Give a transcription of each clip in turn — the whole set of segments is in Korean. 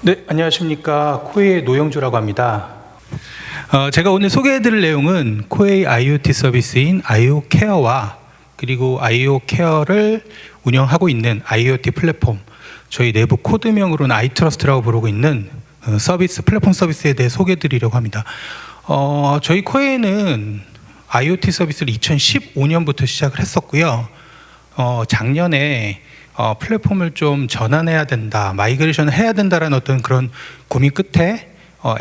네, 안녕하십니까. 코웨이의 노영주라고 합니다. 제가 오늘 소개해드릴 내용은 코웨이 IoT 서비스인 IoCare와 그리고 IoCare를 운영하고 있는 IoT 플랫폼, 저희 내부 코드명으로는 iTrust라고 부르고 있는 서비스, 플랫폼 서비스에 대해 소개해드리려고 합니다. 저희 코웨이는 IoT 서비스를 2015년부터 시작을 했었고요. 작년에 플랫폼을 좀 전환해야 된다, 마이그레이션을 해야 된다라는 어떤 그런 고민 끝에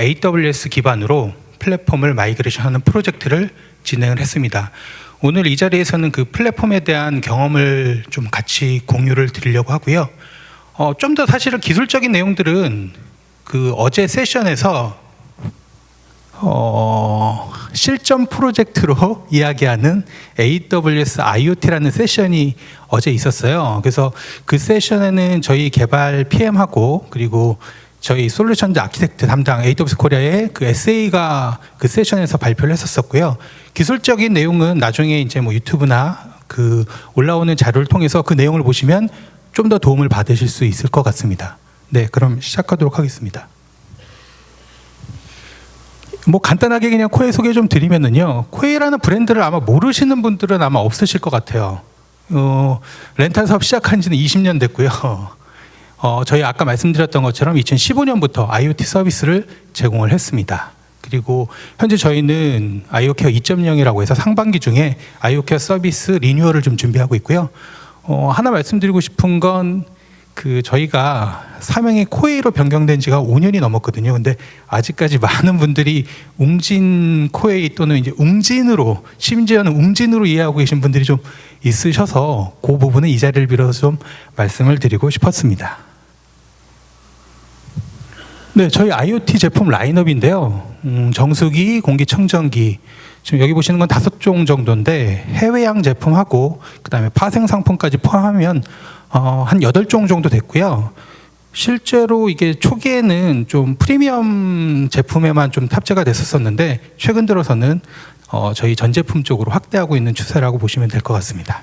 AWS 기반으로 플랫폼을 마이그레이션하는 프로젝트를 진행을 했습니다. 오늘 이 자리에서는 그 플랫폼에 대한 경험을 좀 같이 공유를 드리려고 하고요. 좀 더 사실은 기술적인 내용들은 그 어제 세션에서 실전 프로젝트로 이야기하는 AWS IoT라는 세션이 어제 있었어요. 그래서 그 세션에는 저희 개발 PM하고 그리고 저희 솔루션 아키텍트 담당 AWS 코리아의 그 SA가 그 세션에서 발표를 했었고요. 기술적인 내용은 나중에 이제 뭐 유튜브나 그 올라오는 자료를 통해서 그 내용을 보시면 좀 더 도움을 받으실 수 있을 것 같습니다. 네, 그럼 시작하도록 하겠습니다. 뭐 간단하게 그냥 코웨이 소개 좀 드리면은요, 코웨이라는 브랜드를 아마 모르시는 분들은 아마 없으실 것 같아요. 렌탈 사업 시작한 지는 20년 됐고요. 저희 아까 말씀드렸던 것처럼 2015년부터 IoT 서비스를 제공을 했습니다. 그리고 현재 저희는 IoCare 2.0이라고 해서 상반기 중에 IoCare 서비스 리뉴얼을 좀 준비하고 있고요. 하나 말씀드리고 싶은 건 그 저희가 사명이 코웨이로 변경된 지가 5년이 넘었거든요. 근데 아직까지 많은 분들이 웅진 코웨이 또는 이제 웅진으로, 심지어는 웅진으로 이해하고 계신 분들이 좀 있으셔서 그 부분은 이 자리를 빌어서 좀 말씀을 드리고 싶었습니다. 네, 저희 IoT 제품 라인업인데요. 정수기, 공기청정기, 지금 여기 보시는 건 5종 정도인데 해외양 제품하고 그 다음에 파생 상품까지 포함하면 한 8종 정도 됐고요. 실제로 이게 초기에는 좀 프리미엄 제품에만 좀 탑재가 됐었는데 최근 들어서는 저희 전 제품 쪽으로 확대하고 있는 추세라고 보시면 될 것 같습니다.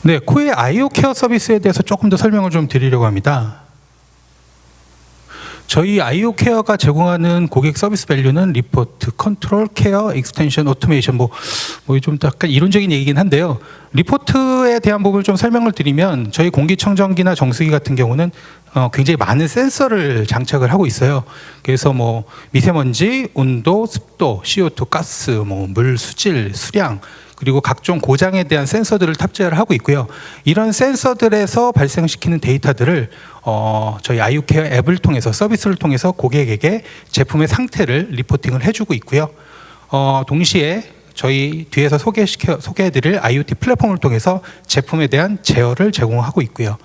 네, 코웨이 IoCare 서비스에 대해서 조금 더 설명을 좀 드리려고 합니다. 저희 IoCare가 제공하는 고객 서비스 밸류는 리포트, 컨트롤, 케어, 익스텐션, 오토메이션, 뭐 좀 약간 이론적인 얘기긴 한데요. 리포트에 대한 부분을 좀 설명을 드리면 저희 공기청정기나 정수기 같은 경우는 굉장히 많은 센서를 장착을 하고 있어요. 그래서 뭐 미세먼지, 온도, 습도, CO2, 가스, 뭐 물, 수질, 수량, 그리고 각종 고장에 대한 센서들을 탑재를 하고 있고요. 이런 센서들에서 발생시키는 데이터들을 저희 IoCare 앱을 통해서, 서비스를 통해서 고객에게 제품의 상태를 리포팅을 해주고 있고요. 동시에 저희 뒤에서 소개해드릴 IoT 플랫폼을 통해서 제품에 대한 제어를 제공하고 있고요.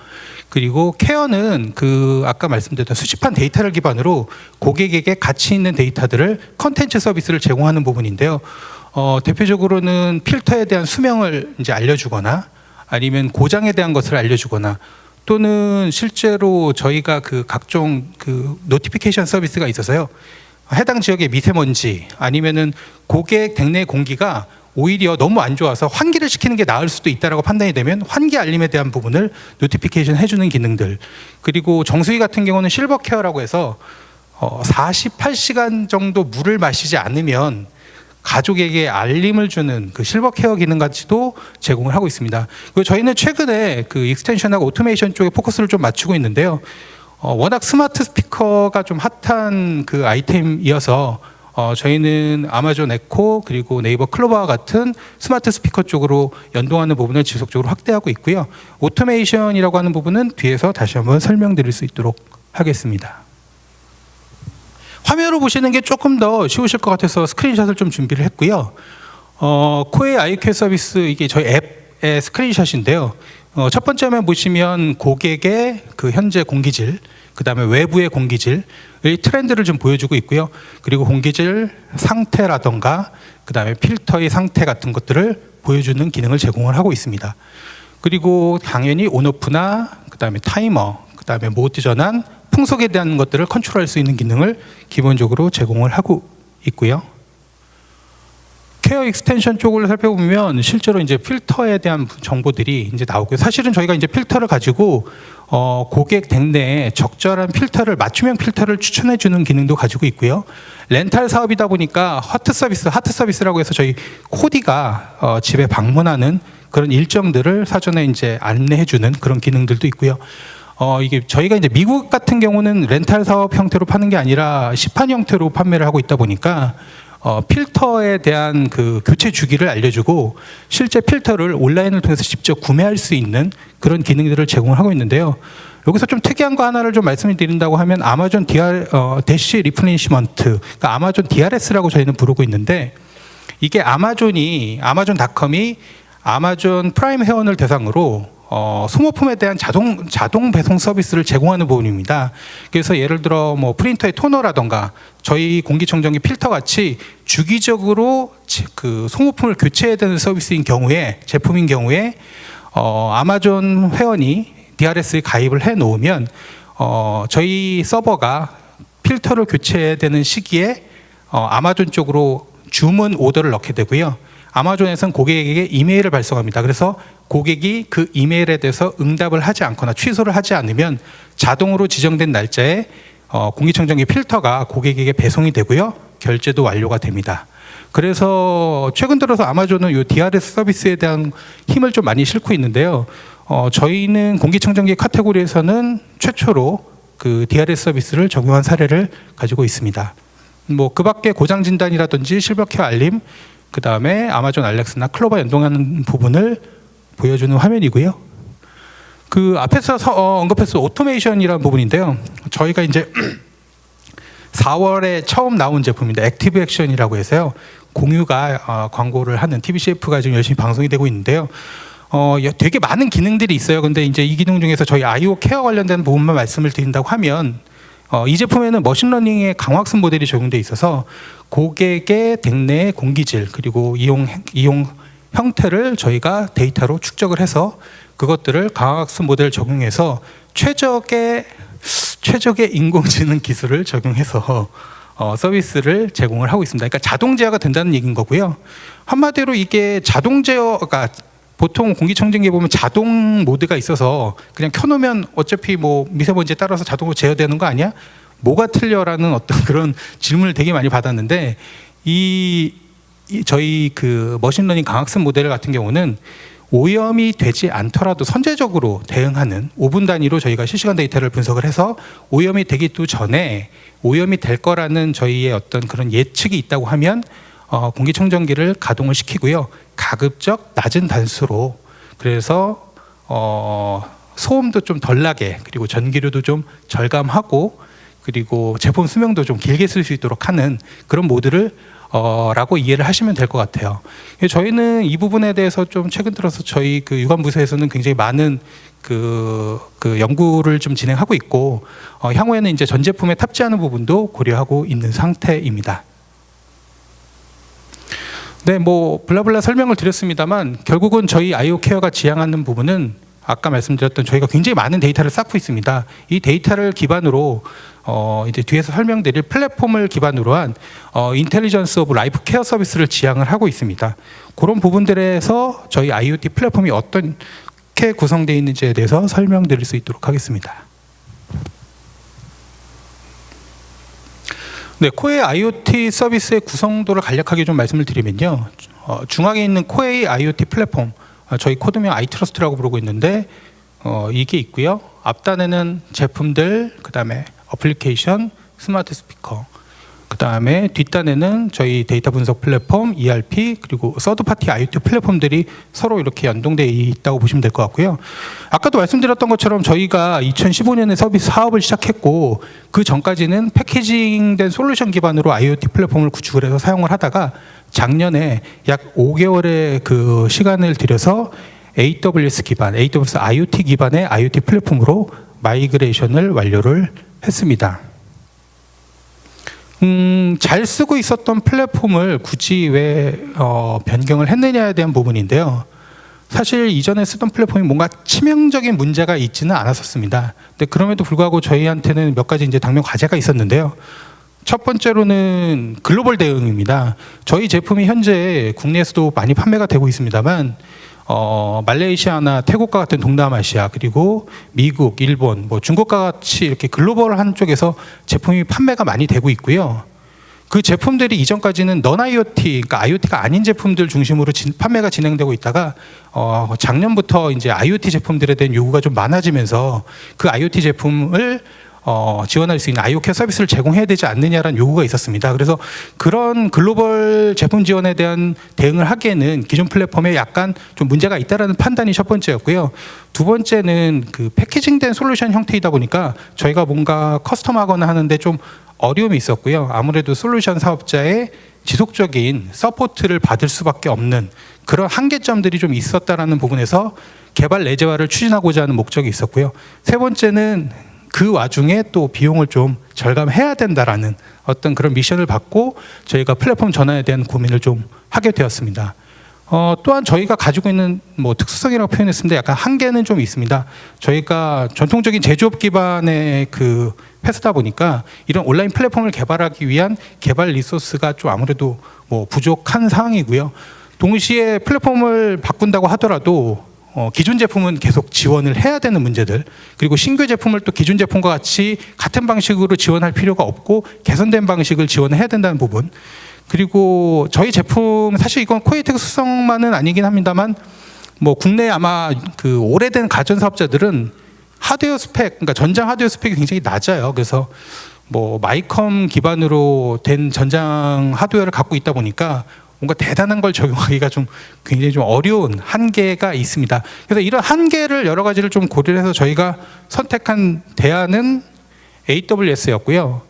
그리고 케어는 그 아까 말씀드렸던 수집한 데이터를 기반으로 고객에게 가치 있는 데이터들을 컨텐츠 서비스를 제공하는 부분인데요. 대표적으로는 필터에 대한 수명을 이제 알려주거나 아니면 고장에 대한 것을 알려주거나 또는 실제로 저희가 그 각종 그 노티피케이션 서비스가 있어서요. 해당 지역의 미세먼지 아니면은 고객 댁내 공기가 오히려 너무 안 좋아서 환기를 시키는 게 나을 수도 있다라고 판단이 되면 환기 알림에 대한 부분을 노티피케이션 해주는 기능들, 그리고 정수기 같은 경우는 실버 케어라고 해서 48시간 정도 물을 마시지 않으면 가족에게 알림을 주는 그 실버 케어 기능까지도 제공을 하고 있습니다. 그리고 저희는 최근에 그 익스텐션하고 오토메이션 쪽에 포커스를 좀 맞추고 있는데요. 워낙 스마트 스피커가 좀 핫한 그 아이템이어서 저희는 아마존 에코 그리고 네이버 클로버와 같은 스마트 스피커 쪽으로 연동하는 부분을 지속적으로 확대하고 있고요. 오토메이션이라고 하는 부분은 뒤에서 다시 한번 설명드릴 수 있도록 하겠습니다. 화면으로 보시는 게 조금 더 쉬우실 것 같아서 스크린샷을 좀 준비를 했고요. 코웨이 IoCare 서비스, 이게 저희 앱의 스크린샷인데요. 첫 번째 화면 보시면 고객의 그 현재 공기질, 그 다음에 외부의 공기질의 트렌드를 좀 보여주고 있고요. 그리고 공기질 상태라던가 그 다음에 필터의 상태 같은 것들을 보여주는 기능을 제공을 하고 있습니다. 그리고 당연히 온오프나 그 다음에 타이머, 그 다음에 모드 전환, 풍속에 대한 것들을 컨트롤할 수 있는 기능을 기본적으로 제공을 하고 있고요. 케어 익스텐션 쪽을 살펴보면 실제로 이제 필터에 대한 정보들이 이제 나오고요. 사실은 저희가 이제 필터를 가지고 고객 댁 내에 적절한 필터를 맞춤형 필터를 추천해 주는 기능도 가지고 있고요. 렌탈 사업이다 보니까 하트 서비스라고 해서 저희 코디가 집에 방문하는 그런 일정들을 사전에 이제 안내해 주는 그런 기능들도 있고요. 이게 저희가 이제 미국 같은 경우는 렌탈 사업 형태로 파는 게 아니라 시판 형태로 판매를 하고 있다 보니까 필터에 대한 그 교체 주기를 알려주고 실제 필터를 온라인을 통해서 직접 구매할 수 있는 그런 기능들을 제공을 하고 있는데요. 여기서 좀 특이한 거 하나를 좀 말씀을 드린다고 하면 아마존 대시 리플레니시먼트, 그러니까 아마존 DRS라고 저희는 부르고 있는데 이게 아마존닷컴이 아마존 프라임 회원을 대상으로 소모품에 대한 자동 배송 서비스를 제공하는 부분입니다. 그래서 예를 들어 뭐 프린터의 토너라던가 저희 공기청정기 필터 같이 주기적으로 그 소모품을 교체해야 되는 서비스인 경우에 제품인 경우에 아마존 회원이 DRS에 가입을 해 놓으면 저희 서버가 필터를 교체해야 되는 시기에 아마존 쪽으로 주문 오더를 넣게 되고요. 아마존에서는 고객에게 이메일을 발송합니다. 그래서 고객이 그 이메일에 대해서 응답을 하지 않거나 취소를 하지 않으면 자동으로 지정된 날짜에 공기청정기 필터가 고객에게 배송이 되고요. 결제도 완료가 됩니다. 그래서 최근 들어서 아마존은 이 DRS 서비스에 대한 힘을 좀 많이 싣고 있는데요. 저희는 공기청정기 카테고리에서는 최초로 그 DRS 서비스를 적용한 사례를 가지고 있습니다. 뭐 그 밖에 고장 진단이라든지 실버케어 알림, 그 다음에 아마존 알렉스나 클로버 연동하는 부분을 보여주는 화면이고요. 그 앞에서 언급했던 오토메이션이라는 부분인데요. 저희가 이제 4월에 처음 나온 제품인데 액티브 액션이라고 해서요. 공유가 광고를 하는 TBCF가 지금 열심히 방송이 되고 있는데요. 되게 많은 기능들이 있어요. 근데 이제 이 기능 중에서 저희 IO 케어 관련된 부분만 말씀을 드린다고 하면 이 제품에는 머신러닝의 강화학습 모델이 적용되어 있어서 고객의 댁 내의 공기질 그리고 이용 형태를 저희가 데이터로 축적을 해서 그것들을 강화학습 모델을 적용해서 최적의 인공지능 기술을 적용해서 서비스를 제공을 하고 있습니다. 그러니까 자동 제어가 된다는 얘기인 거고요. 한마디로 이게 자동 제어가 보통 공기청정기에 보면 자동 모드가 있어서 그냥 켜놓으면 어차피 뭐 미세먼지에 따라서 자동으로 제어되는 거 아니야? 뭐가 틀려라는 어떤 그런 질문을 되게 많이 받았는데 저희 그 머신러닝 강학습 모델 같은 경우는 오염이 되지 않더라도 선제적으로 대응하는 5분 단위로 저희가 실시간 데이터를 분석을 해서 오염이 되기도 전에 오염이 될 거라는 저희의 어떤 그런 예측이 있다고 하면 공기청정기를 가동을 시키고요. 가급적 낮은 단수로 그래서 소음도 좀 덜 나게 그리고 전기료도 좀 절감하고 그리고 제품 수명도 좀 길게 쓸 수 있도록 하는 그런 모드를 라고 이해를 하시면 될 것 같아요. 저희는 이 부분에 대해서 좀 최근 들어서 저희 그 유관부서에서는 굉장히 많은 그 연구를 좀 진행하고 있고 향후에는 이제 전 제품에 탑재하는 부분도 고려하고 있는 상태입니다. 네, 뭐 블라블라 설명을 드렸습니다만 결국은 저희 IO 케어가 지향하는 부분은 아까 말씀드렸던 저희가 굉장히 많은 데이터를 쌓고 있습니다. 이 데이터를 기반으로 이제 뒤에서 설명드릴 플랫폼을 기반으로 한 인텔리전스 오브 라이프 케어 서비스를 지향을 하고 있습니다. 그런 부분들에서 저희 IoT 플랫폼이 어떻게 구성되어 있는지에 대해서 설명드릴 수 있도록 하겠습니다. 네, 코웨이 IoT 서비스의 구성도를 간략하게 좀 말씀을 드리면요. 중앙에 있는 코웨이 IoT 플랫폼, 저희 코드명 아이트러스트라고 부르고 있는데 이게 있고요. 앞단에는 제품들, 그 다음에 어플리케이션, 스마트 스피커, 그 다음에 뒷단에는 저희 데이터 분석 플랫폼, ERP, 그리고 서드파티 IoT 플랫폼들이 서로 이렇게 연동되어 있다고 보시면 될 것 같고요. 아까도 말씀드렸던 것처럼 저희가 2015년에 서비스 사업을 시작했고 그 전까지는 패키징된 솔루션 기반으로 IoT 플랫폼을 구축을 해서 사용을 하다가 작년에 약 5개월의 그 시간을 들여서 AWS 기반, AWS IoT 기반의 IoT 플랫폼으로 마이그레이션을 완료를 했습니다. 잘 쓰고 있었던 플랫폼을 굳이 왜 변경을 했느냐에 대한 부분인데요. 사실 이전에 쓰던 플랫폼이 뭔가 치명적인 문제가 있지는 않았었습니다. 근데 그럼에도 불구하고 저희한테는 몇 가지 이제 당면 과제가 있었는데요. 첫 번째로는 글로벌 대응입니다. 저희 제품이 현재 국내에서도 많이 판매가 되고 있습니다만 말레이시아나 태국과 같은 동남아시아 그리고 미국, 일본, 뭐 중국과 같이 이렇게 글로벌한 쪽에서 제품이 판매가 많이 되고 있고요. 그 제품들이 이전까지는 넌 IoT, 그러니까 IoT가 아닌 제품들 중심으로 판매가 진행되고 있다가 작년부터 이제 IoT 제품들에 대한 요구가 좀 많아지면서 그 IoT 제품을 지원할 수 있는 IoT 서비스를 제공해야 되지 않느냐라는 요구가 있었습니다. 그래서 그런 글로벌 제품 지원에 대한 대응을 하기에는 기존 플랫폼에 약간 좀 문제가 있다라는 판단이 첫 번째였고요. 두 번째는 그 패키징된 솔루션 형태이다 보니까 저희가 뭔가 커스텀하거나 하는데 좀 어려움이 있었고요. 아무래도 솔루션 사업자의 지속적인 서포트를 받을 수밖에 없는 그런 한계점들이 좀 있었다라는 부분에서 개발 내재화를 추진하고자 하는 목적이 있었고요. 세 번째는 그 와중에 또 비용을 좀 절감해야 된다라는 어떤 그런 미션을 받고 저희가 플랫폼 전환에 대한 고민을 좀 하게 되었습니다. 또한 저희가 가지고 있는 뭐 특수성이라고 표현했습니다. 약간 한계는 좀 있습니다. 저희가 전통적인 제조업 기반의 그 회사다 보니까 이런 온라인 플랫폼을 개발하기 위한 개발 리소스가 좀 아무래도 뭐 부족한 상황이고요. 동시에 플랫폼을 바꾼다고 하더라도 기존 제품은 계속 지원을 해야 되는 문제들, 그리고 신규 제품을 또 기존 제품과 같이 같은 방식으로 지원할 필요가 없고 개선된 방식을 지원해야 된다는 부분, 그리고 저희 제품 사실 이건 코웨이 특수성만은 아니긴 합니다만 뭐 국내 아마 그 오래된 가전 사업자들은 하드웨어 스펙, 그러니까 전장 하드웨어 스펙이 굉장히 낮아요. 그래서 뭐 마이컴 기반으로 된 전장 하드웨어를 갖고 있다 보니까 뭔가 대단한 걸 적용하기가 좀 굉장히 좀 어려운 한계가 있습니다. 그래서 이런 한계를 여러 가지를 좀 고려를 해서 저희가 선택한 대안은 AWS였고요.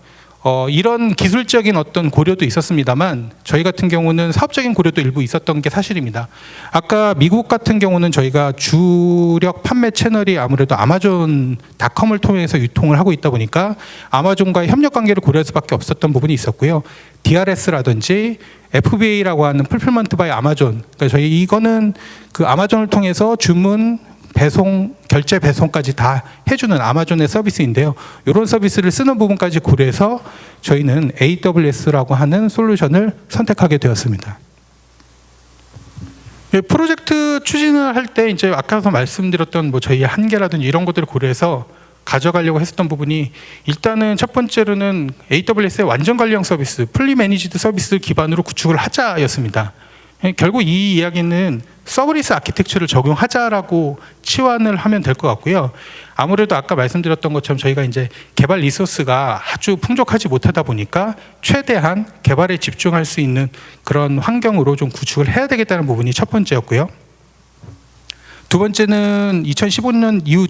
이런 기술적인 어떤 고려도 있었습니다만 저희 같은 경우는 사업적인 고려도 일부 있었던 게 사실입니다. 아까 미국 같은 경우는 저희가 주력 판매 채널이 아무래도 아마존닷컴을 통해서 유통을 하고 있다 보니까 아마존과의 협력 관계를 고려할 수밖에 없었던 부분이 있었고요. DRS라든지 FBA라고 하는 풀필먼트 바이 아마존, 그러니까 저희 이거는 그 아마존을 통해서 주문, 배송, 결제 배송까지 다 해주는 아마존의 서비스인데요. 이런 서비스를 쓰는 부분까지 고려해서 저희는 AWS라고 하는 솔루션을 선택하게 되었습니다. 프로젝트 추진을 할 때 이제 아까서 말씀드렸던 뭐 저희의 한계라든지 이런 것들을 고려해서 가져가려고 했었던 부분이 일단은 첫 번째로는 AWS의 완전 관리형 서비스, 풀리 매니지드 서비스 기반으로 구축을 하자였습니다. 결국 이 이야기는 서브리스 아키텍처를 적용하자라고 치환을 하면 될 것 같고요. 아무래도 아까 말씀드렸던 것처럼 저희가 이제 개발 리소스가 아주 풍족하지 못하다 보니까 최대한 개발에 집중할 수 있는 그런 환경으로 좀 구축을 해야 되겠다는 부분이 첫 번째였고요. 두 번째는 2015년 이후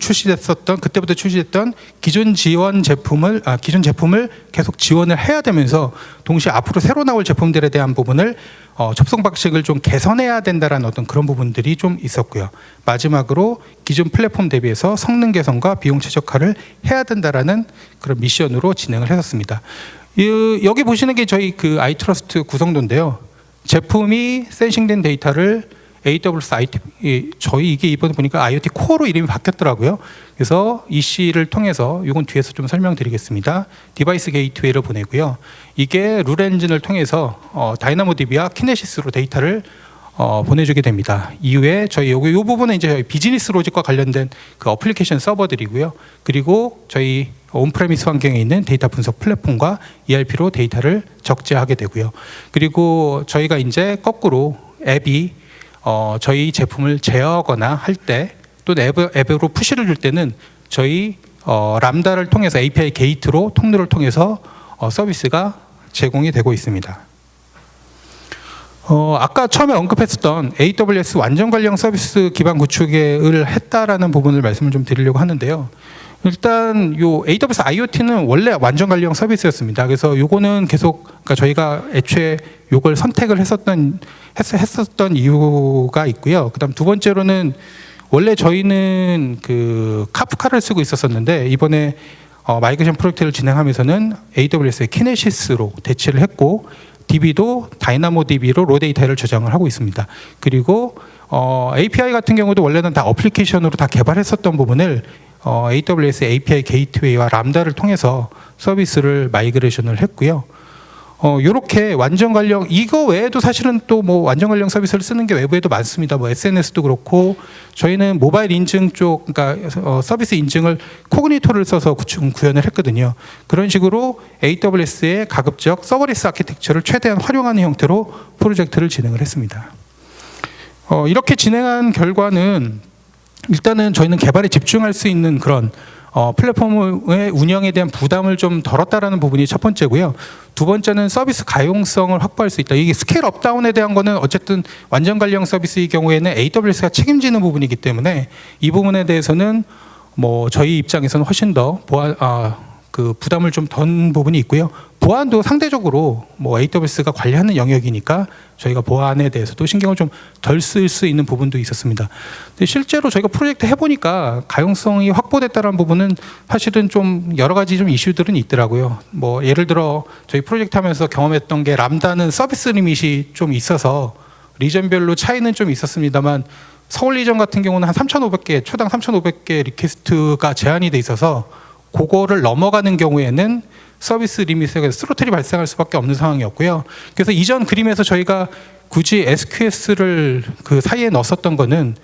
그때부터 출시됐던 기존 제품을 계속 지원을 해야 되면서 동시에 앞으로 새로 나올 제품들에 대한 부분을 접속 방식을 좀 개선해야 된다라는 어떤 그런 부분들이 좀 있었고요. 마지막으로 기존 플랫폼 대비해서 성능 개선과 비용 최적화를 해야 된다라는 그런 미션으로 진행을 했었습니다. 여기 보시는 게 저희 그 아이트러스트 구성도인데요. 제품이 센싱된 데이터를 AWS 저희 이게 이번에 보니까 IoT 코어로 이름이 바뀌었더라고요. 그래서 EC를 통해서 이건 뒤에서 좀 설명드리겠습니다. 디바이스 게이트웨이를 보내고요. 이게 룰 엔진을 통해서 다이나모DB와 키네시스로 데이터를 보내주게 됩니다. 이후에 저희 이 부분은 이제 저희 비즈니스 로직과 관련된 그 어플리케이션 서버들이고요. 그리고 저희 온프레미스 환경에 있는 데이터 분석 플랫폼과 ERP로 데이터를 적재하게 되고요. 그리고 저희가 이제 거꾸로 앱이 저희 제품을 제어하거나 할 때 또 앱으로 푸시를 줄 때는 저희 람다를 통해서 API 게이트로 통로를 통해서 서비스가 제공이 되고 있습니다. 아까 처음에 언급했었던 AWS 완전 관리형 서비스 기반 구축을 했다라는 부분을 말씀을 좀 드리려고 하는데요. 일단 요 AWS IoT는 원래 완전 관리형 서비스였습니다. 그래서 요거는 계속 그러니까 저희가 애초에 요걸 선택을 했었던 이유가 있고요. 그다음 두 번째로는 원래 저희는 그 카프카를 쓰고 있었었는데 이번에 마이그레이션 프로젝트를 진행하면서는 AWS의 키네시스로 대체를 했고 DB도 다이나모DB로 로 데이터를 저장을 하고 있습니다. 그리고 API 같은 경우도 원래는 다 어플리케이션으로 다 개발했었던 부분을 AWS API 게이트웨이와 람다를 통해서 서비스를 마이그레이션을 했고요. 요렇게 완전 관련, 이거 외에도 사실은 또 뭐 완전 관련 서비스를 쓰는 게 외부에도 많습니다. 뭐 SNS도 그렇고, 저희는 모바일 인증 쪽, 그러니까 서비스 인증을 코그니토를 써서 구현을 했거든요. 그런 식으로 AWS의 가급적 서버리스 아키텍처를 최대한 활용하는 형태로 프로젝트를 진행을 했습니다. 이렇게 진행한 결과는 일단은 저희는 개발에 집중할 수 있는 그런 플랫폼의 운영에 대한 부담을 좀 덜었다라는 부분이 첫 번째고요. 두 번째는 서비스 가용성을 확보할 수 있다. 이게 스케일 업 다운에 대한 거는 어쨌든 완전 관련 서비스의 경우에는 AWS가 책임지는 부분이기 때문에 이 부분에 대해서는 뭐 저희 입장에서는 훨씬 더 그 부담을 좀 덜은 부분이 있고요. 보안도 상대적으로 뭐 AWS가 관리하는 영역이니까 저희가 보안에 대해서도 신경을 좀 덜 쓸 수 있는 부분도 있었습니다. 근데 실제로 저희가 프로젝트 해보니까 가용성이 확보됐다는 부분은 사실은 좀 여러 가지 좀 이슈들은 있더라고요. 뭐 예를 들어 저희 프로젝트 하면서 경험했던 게 람다는 서비스 리밋이 좀 있어서 리전별로 차이는 좀 있었습니다만 서울 리전 같은 경우는 한 3,500개, 초당 3,500개 리퀘스트가 제한이 돼 있어서 그거를 넘어가는 경우에는 서비스 리밋에 스로틀이 발생할 수밖에 없는 상황이었고요. 그래서 이전 그림에서 저희가 굳이 SQS를 그 사이에 넣었었던 거는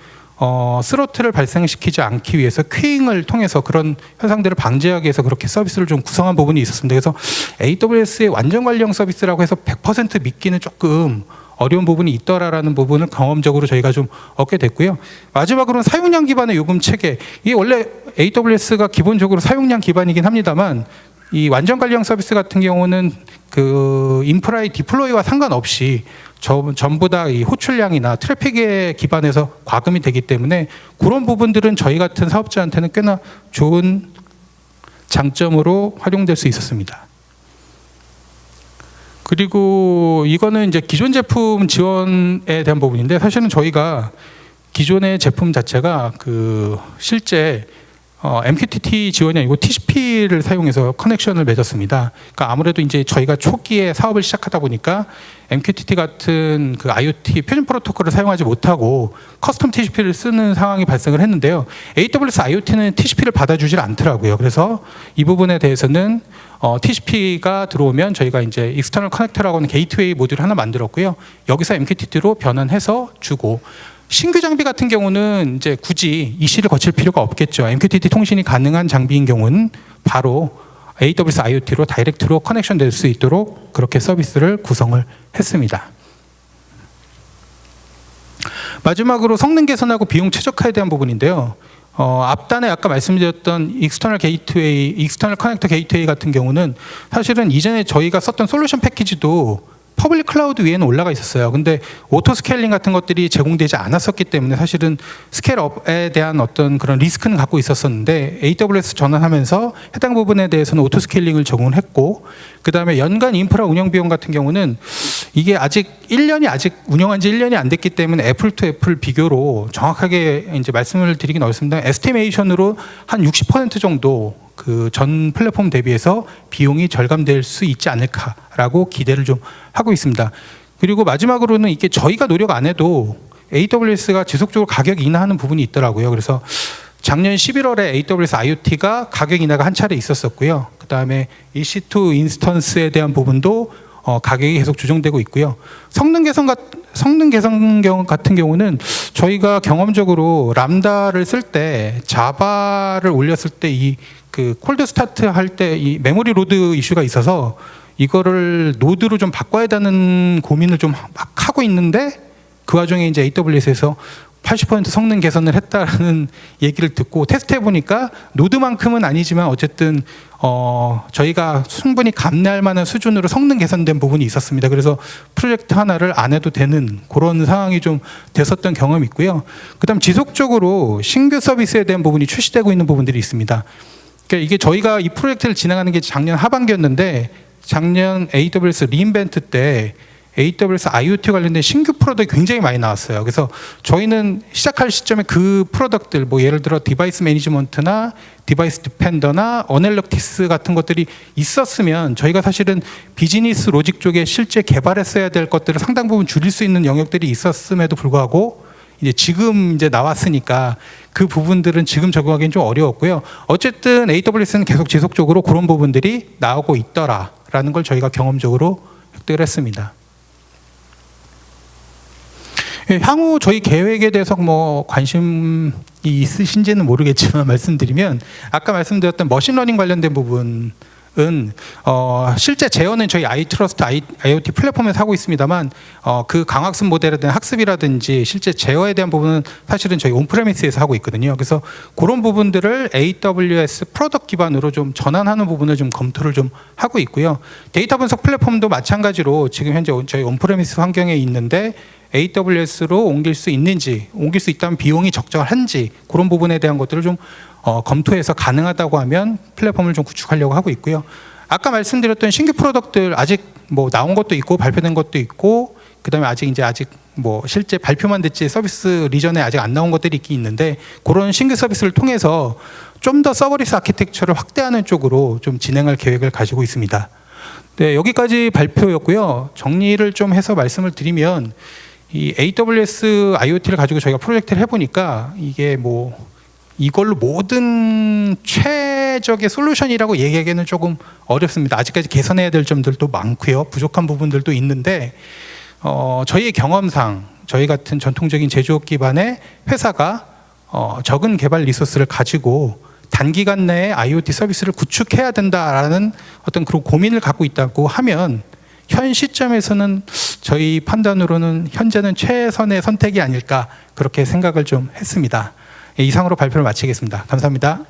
스로틀을 발생시키지 않기 위해서 퀘잉을 통해서 그런 현상들을 방지하기 위해서 그렇게 서비스를 좀 구성한 부분이 있었습니다. 그래서 AWS의 완전 관련 서비스라고 해서 100% 믿기는 조금 어려운 부분이 있더라라는 부분을 경험적으로 저희가 좀 얻게 됐고요. 마지막으로는 사용량 기반의 요금 체계. 이게 원래 AWS가 기본적으로 사용량 기반이긴 합니다만 이 완전 관련 서비스 같은 경우는 그 인프라의 디플로이와 상관없이 전부 다 이 호출량이나 트래픽에 기반해서 과금이 되기 때문에 그런 부분들은 저희 같은 사업자한테는 꽤나 좋은 장점으로 활용될 수 있었습니다. 그리고 이거는 이제 기존 제품 지원에 대한 부분인데 사실은 저희가 기존의 제품 자체가 그 실제 MQTT 지원이 아니고 TCP를 사용해서 커넥션을 맺었습니다. 그러니까 아무래도 이제 저희가 초기에 사업을 시작하다 보니까 MQTT 같은 그 IoT 표준 프로토콜을 사용하지 못하고 커스텀 TCP를 쓰는 상황이 발생을 했는데요. AWS IoT는 TCP를 받아주질 않더라고요. 그래서 이 부분에 대해서는 TCP가 들어오면 저희가 이제 익스터널 커넥터라고 하는 게이트웨이 모듈을 하나 만들었고요. 여기서 MQTT로 변환해서 주고, 신규 장비 같은 경우는 이제 굳이 EC를 거칠 필요가 없겠죠. MQTT 통신이 가능한 장비인 경우는 바로 AWS IoT로 다이렉트로 커넥션 될 수 있도록 그렇게 서비스를 구성을 했습니다. 마지막으로 성능 개선하고 비용 최적화에 대한 부분인데요. 앞단에 아까 말씀드렸던 익스터널 게이트웨이, 익스터널 커넥터 게이트웨이 같은 경우는 사실은 이전에 저희가 썼던 솔루션 패키지도 퍼블릭 클라우드 위에는 올라가 있었어요. 근데 오토 스케일링 같은 것들이 제공되지 않았었기 때문에 사실은 스케일업에 대한 어떤 그런 리스크는 갖고 있었었는데 AWS 전환하면서 해당 부분에 대해서는 오토 스케일링을 적용을 했고, 그 다음에 연간 인프라 운영 비용 같은 경우는 이게 아직 운영한 지 1년이 안 됐기 때문에 애플 투 애플 비교로 정확하게 이제 말씀을 드리긴 어렵습니다. 에스티메이션으로 한 60% 정도 그 전 플랫폼 대비해서 비용이 절감될 수 있지 않을까라고 기대를 좀 하고 있습니다. 그리고 마지막으로는 이게 저희가 노력 안 해도 AWS가 지속적으로 가격 인하하는 부분이 있더라고요. 그래서 작년 11월에 AWS IoT가 가격 인하가 한 차례 있었었고요. 그 다음에 EC2 인스턴스에 대한 부분도 가격이 계속 조정되고 있고요. 성능 개선 같은 경우는 저희가 경험적으로 람다를 쓸 때 자바를 올렸을 때 이 그 콜드 스타트 할 때 이 메모리 로드 이슈가 있어서 이거를 노드로 좀 바꿔야 되는 고민을 좀 막 하고 있는데 그 와중에 이제 AWS에서 80% 성능 개선을 했다라는 얘기를 듣고 테스트해 보니까 노드만큼은 아니지만 어쨌든 저희가 충분히 감내할 만한 수준으로 성능 개선된 부분이 있었습니다. 그래서 프로젝트 하나를 안 해도 되는 그런 상황이 좀 됐었던 경험이 있고요. 그다음 지속적으로 신규 서비스에 대한 부분이 출시되고 있는 부분들이 있습니다. 그러니까 이게 저희가 이 프로젝트를 진행하는 게 작년 하반기였는데 작년 AWS 리인벤트 때 AWS IoT 관련된 신규 프로덕트가 굉장히 많이 나왔어요. 그래서 저희는 시작할 시점에 그 프로덕트들, 뭐 예를 들어 디바이스 매니지먼트나 디바이스 디펜더나 어넬럭티스 같은 것들이 있었으면 저희가 사실은 비즈니스 로직 쪽에 실제 개발했어야 될 것들을 상당 부분 줄일 수 있는 영역들이 있었음에도 불구하고 이제 지금 이제 나왔으니까 그 부분들은 지금 적용하기는 좀 어려웠고요. 어쨌든 AWS는 계속 지속적으로 그런 부분들이 나오고 있더라라는 걸 저희가 경험적으로 획득을 했습니다. 예, 향후 저희 계획에 대해서 뭐 관심이 있으신지는 모르겠지만 말씀드리면 아까 말씀드렸던 머신러닝 관련된 부분은 실제 제어는 저희 아이트러스트 IoT 플랫폼에서 하고 있습니다만 그 강학습 모델에 대한 학습이라든지 실제 제어에 대한 부분은 사실은 저희 온프레미스에서 하고 있거든요. 그래서 그런 부분들을 AWS 프로덕트 기반으로 좀 전환하는 부분을 좀 검토를 좀 하고 있고요. 데이터 분석 플랫폼도 마찬가지로 지금 현재 저희 온프레미스 환경에 있는데 AWS로 옮길 수 있는지, 옮길 수 있다면 비용이 적절한지 그런 부분에 대한 것들을 좀 검토해서 가능하다고 하면 플랫폼을 좀 구축하려고 하고 있고요. 아까 말씀드렸던 신규 프로덕트들 아직 뭐 나온 것도 있고 발표된 것도 있고 그다음에 아직 뭐 실제 발표만 됐지 서비스 리전에 아직 안 나온 것들이 있긴 있는데 그런 신규 서비스를 통해서 좀 더 서버리스 아키텍처를 확대하는 쪽으로 좀 진행할 계획을 가지고 있습니다. 네, 여기까지 발표였고요. 정리를 좀 해서 말씀을 드리면 이 AWS IoT를 가지고 저희가 프로젝트를 해보니까 이게 뭐 이걸로 모든 최적의 솔루션이라고 얘기하기에는 조금 어렵습니다. 아직까지 개선해야 될 점들도 많고요. 부족한 부분들도 있는데 저희의 경험상 저희 같은 전통적인 제조업 기반의 회사가 적은 개발 리소스를 가지고 단기간 내에 IoT 서비스를 구축해야 된다라는 어떤 그런 고민을 갖고 있다고 하면 현 시점에서는 저희 판단으로는 현재는 최선의 선택이 아닐까 그렇게 생각을 좀 했습니다. 이상으로 발표를 마치겠습니다. 감사합니다.